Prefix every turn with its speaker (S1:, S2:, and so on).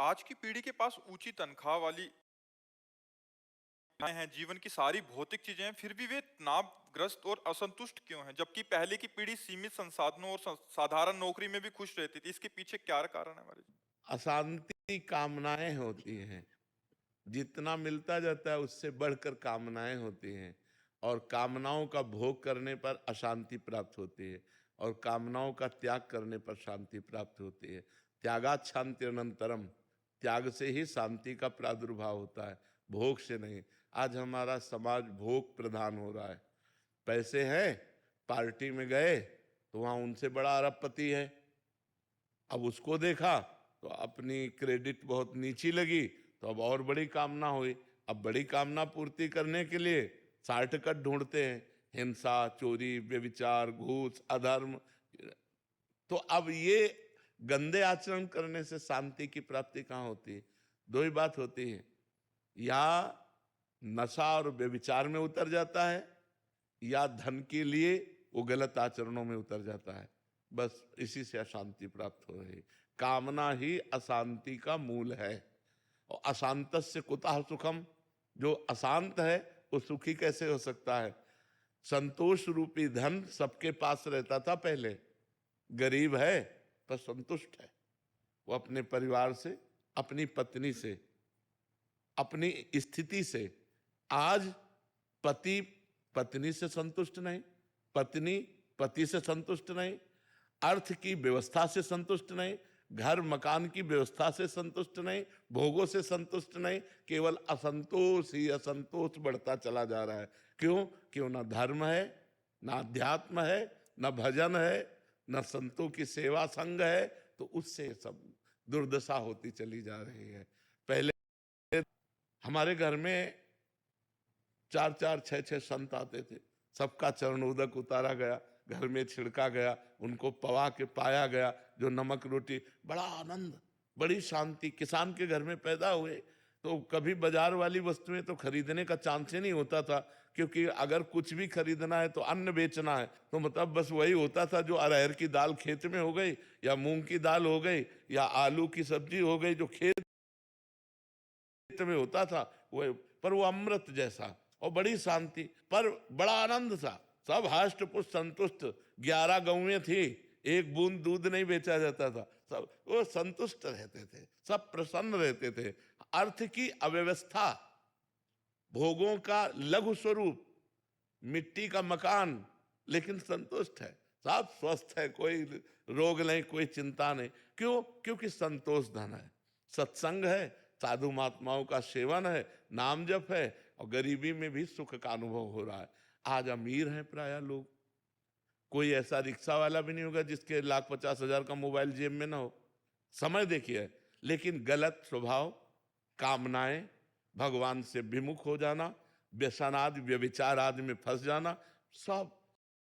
S1: आज की पीढ़ी के पास ऊंची तनख्वाह वाली हैं, जीवन की सारी भौतिक चीजें हैं, फिर भी वे तनावग्रस्त और असंतुष्ट क्यों हैं? जबकि पहले की पीढ़ी सीमित संसाधनों और साधारण नौकरी में भी खुश रहती थी। इसके पीछे क्या कारण है हमारे?
S2: अशांति कामनाएं होती हैं। जितना मिलता जाता है उससे बढ़कर कामनाएं होती हैं और कामनाओं का भोग करने पर अशांति प्राप्त होती है और कामनाओं का त्याग करने पर शांति प्राप्त होती है। त्यागात शांति अनंतरम। त्याग से ही शांति का प्रादुर्भाव होता है, भोग से नहीं। आज हमारा समाज भोग प्रधान हो रहा है। पैसे हैं, पार्टी में गए तो वहां उनसे बड़ा अरबपति है, अब उसको देखा तो अपनी क्रेडिट बहुत नीची लगी, तो अब और बड़ी कामना हुई। अब बड़ी कामना पूर्ति करने के लिए शॉर्टकट ढूंढते हैं, हिंसा, चोरी, व्यभिचार, घूस, अधर्म। तो अब ये गंदे आचरण करने से शांति की प्राप्ति कहाँ होती है? दो ही बात होती है, या नशा और व्यभिचार में उतर जाता है या धन के लिए वो गलत आचरणों में उतर जाता है। बस इसी से अशांति प्राप्त हो रही। कामना ही अशांति का मूल है। और अशांतस्य कुतः सुखम, जो अशांत है वो सुखी कैसे हो सकता है? संतोष रूपी धन सबके पास रहता था पहले। गरीब है पर संतुष्ट है, वो अपने परिवार से, अपनी पत्नी से, अपनी स्थिति से। आज पति पत्नी से संतुष्ट नहीं, पत्नी पति से संतुष्ट नहीं, अर्थ की व्यवस्था से संतुष्ट नहीं, घर मकान की व्यवस्था से संतुष्ट नहीं, भोगों से संतुष्ट नहीं, केवल असंतोष ही असंतोष बढ़ता चला जा रहा है। क्यों? क्यों? ना धर्म है, ना अध्यात्म है, ना भजन है, ना संतों की सेवा संग है। तो उससे सब दुर्दशा होती चली जा रही है। पहले हमारे घर में 4-4, 6-6 संत आते थे, सबका चरणोदक उतारा गया, घर में छिड़का गया, उनको पवा के पाया गया, जो नमक रोटी, बड़ा आनंद, बड़ी शांति। किसान के घर में पैदा हुए तो कभी बाजार वाली वस्तुएं तो खरीदने का चांस ही नहीं होता था, क्योंकि अगर कुछ भी खरीदना है तो अन्न बेचना है, तो मतलब बस वही होता था जो अरहर की दाल खेत में हो गई, या मूंग की दाल हो गई, या आलू की सब्जी हो गई, जो खेत में होता था वो। पर वो अमृत जैसा और बड़ी शांति, पर बड़ा आनंद था। सब हष्ट पुष्ट संतुष्ट। 11 गौएं थी, एक बूंद दूध नहीं बेचा जाता था, सब वो संतुष्ट रहते थे, सब प्रसन्न रहते थे। अर्थ की अव्यवस्था, भोगों का लघु स्वरूप, मिट्टी का मकान, लेकिन संतुष्ट है, सब स्वस्थ है, कोई रोग नहीं, कोई चिंता नहीं। क्यों? क्योंकि संतोष धन है, सत्संग है, साधु महात्माओं का सेवन है, नाम जप है, और गरीबी में भी सुख का अनुभव हो रहा है। आज अमीर हैं प्राय लोग, कोई ऐसा रिक्शा वाला भी नहीं होगा जिसके 1,50,000 का मोबाइल जेब में ना हो। समय देखिए, लेकिन गलत स्वभाव, कामनाएं, भगवान से विमुख हो जाना, व्यसनादि व्यभिचार आदि में फंस जाना, सब